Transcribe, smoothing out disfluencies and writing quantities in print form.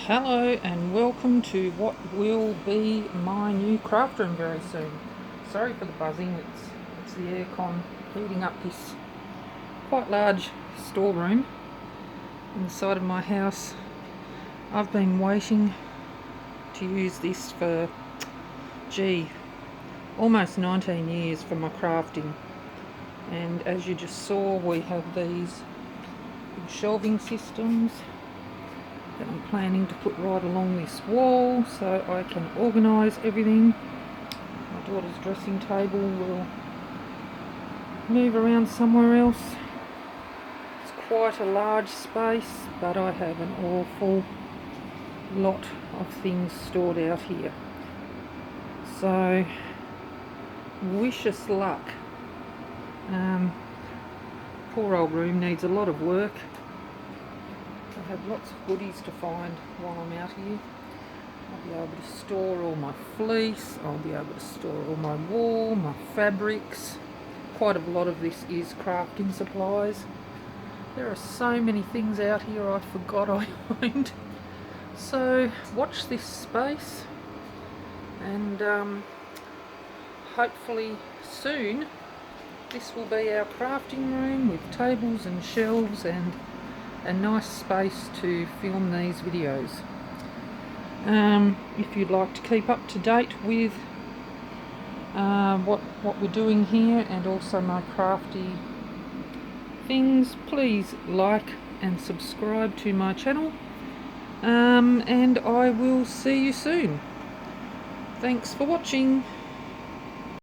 Hello and welcome to what will be my new craft room very soon. Sorry for the buzzing, it's the aircon heating up this quite large storeroom inside of my house. I've been waiting to use this for, almost 19 years for my crafting. And as you just saw, we have these big shelving systems that I'm planning to put right along this wall so I can organise everything. My daughter's dressing table will move around somewhere else. It's quite a large space, but I have an awful lot of things stored out here. So, wish us luck. Poor old room needs a lot of work. I have lots of goodies to find while I'm out here. I'll be able to store all my fleece, I'll be able to store all my wool, my fabrics. Quite a lot of this is crafting supplies. There are so many things out here I forgot I owned. So watch this space, and hopefully soon this will be our crafting room with tables and shelves and a nice space to film these videos. If you'd like to keep up to date with what we're doing here and also my crafty things, please like and subscribe to my channel, and I will see you soon. Thanks for watching.